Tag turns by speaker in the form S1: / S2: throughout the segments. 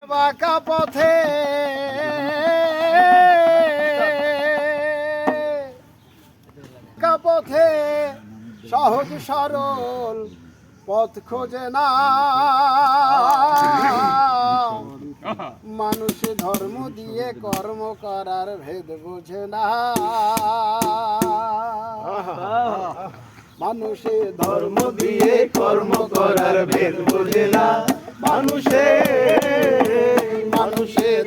S1: বাঁকা পথে পথে সহজ সরল পথ খোঁজে না মানুষ ধর্ম দিয়ে কর্ম করার ভেদ বোঝে না মানুষে ধর্ম দিয়ে কর্ম করার ভেদ বোঝে না মানুষে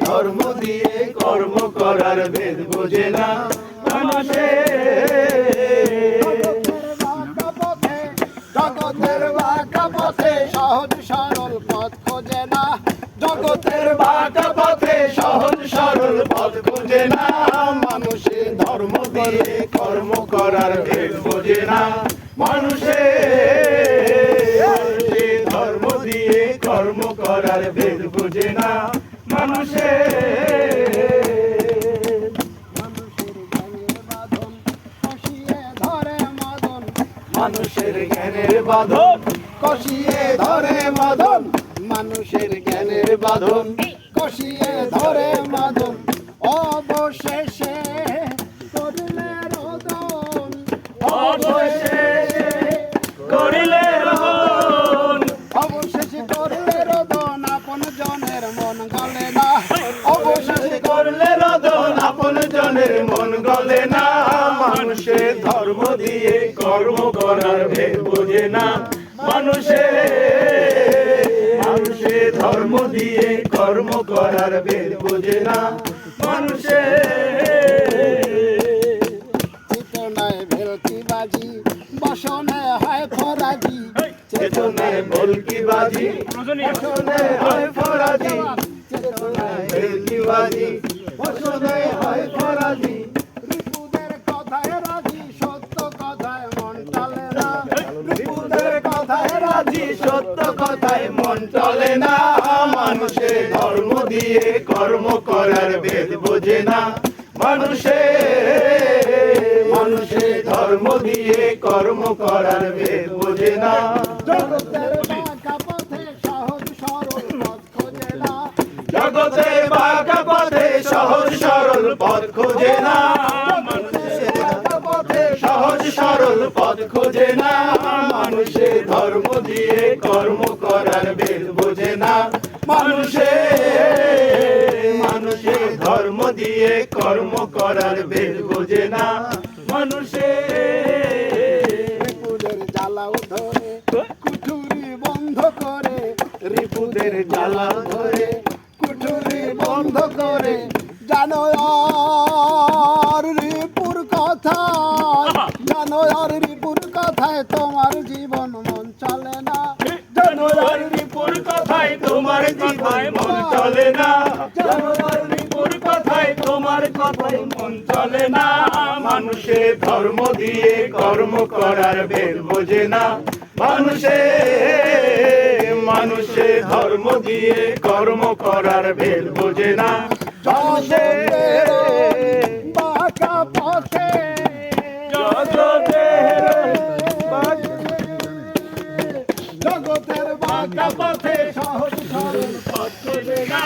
S1: ধর্ম দিয়ে কর্ম করার ভেদ বোঝে না মানুষে জগতের বাঁকা পথে সহজ সরল পথ খোঁজে না জগতের বাঁকা পথে সহজ সরল পথ খোঁজে না মানুষে ধর্ম দিয়ে কর্ম করার ভেদ বোঝে না মানুষে ধর্ম দিয়ে কর্ম করার ভেদ বোঝে না মানুষে মানুষের জ্ঞানের বাঁধন কষিয়ে ধরে মাদন মানুষের জ্ঞানের বাঁধন কষিয়ে ধরে মাদন অবশেষে করিলে রোদন অবশেষে করিলে রোদন অবশেষে করলে রোদন আপন জনের মন গলে না অবশেষে করলে রোদন আপন জনের মন গলে না মানুষে ধর্ম দিয়ে কর্ম করার ভেদ বোঝে না মানুষে ধর্ম দিয়ে কর্ম করার ভেদ বোঝে না মানুষে চেতনায় ভেলকিবাজি বসনে হয় ফরাজি চেতনায় ভেলকিবাজি বসনে হয় ফরাজি চেতনায় ভেলকিবাজি বসনে হয় ফরাজি রিপুদের কথায় রাজি সত্য কথায় মন চলে না রিপুদের কথায় রাজি সত্য কথায় মন চলে না মানুষে ধর্ম দিয়ে কর্ম করার ভেদ বোঝে না মানুষে ধর্ম দিয়ে কর্ম করার ভেদ বোঝে না জগতের বাঁকা পথে সহজ সরল পথ খোঁজে না জগতের বাঁকা পথে সহজ সরল পথ খোঁজে না মানুষের বাঁকা পথে সহজ সরল পথ খোঁজে না মানুষে ধর্ম দিয়ে কর্ম করার ভেদ বোঝে না মানুষে ধর্ম দিয়ে কর্ম করার ভেদ বোঝে না মানুষে রিপুদের জ্বালাও ধরে কুঠুরি বন্ধ করে রিপুদের জ্বালা ধরে কুঠুরি বন্ধ করে জানো আর রিপুর কথায় জানো আর রিপুর কথায় তোমার জীবন মন চলে না জানো আর রিপুর কথায় তোমার জীবন মন চলে না জানো আর রিপুর কথায় তোমার কথায় মন চলে না মানুষে ধর্ম দিয়ে কর্ম করার ভেদ বোঝে না মানুষে ধর্ম দিয়ে কর্ম করার ভেদ বোঝে না জগতের বাঁকা পথে জগতের বাঁকা পথে সহজ সরল পথ খোঁজে না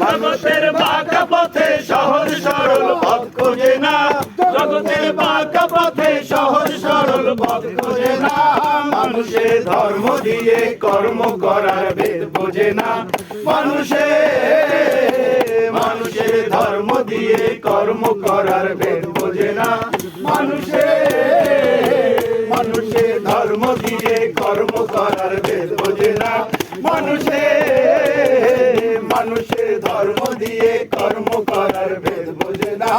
S1: জগতের বাঁকা পথে সহজ সরল পথ খোঁজে না জগতের বাঁকা পথে সহজ সরল পথ খোঁজে না মানুষে ধর্ম দিয়ে কর্ম করার ভেদ বোঝে না মানুষে ধর্ম দিয়ে কর্ম করার ভেদ বোঝে না মানুষে ধর্ম দিয়ে কর্ম করার ভেদ বোঝে না মানুষে ধর্ম দিয়ে কর্ম করার ভেদ বোঝে না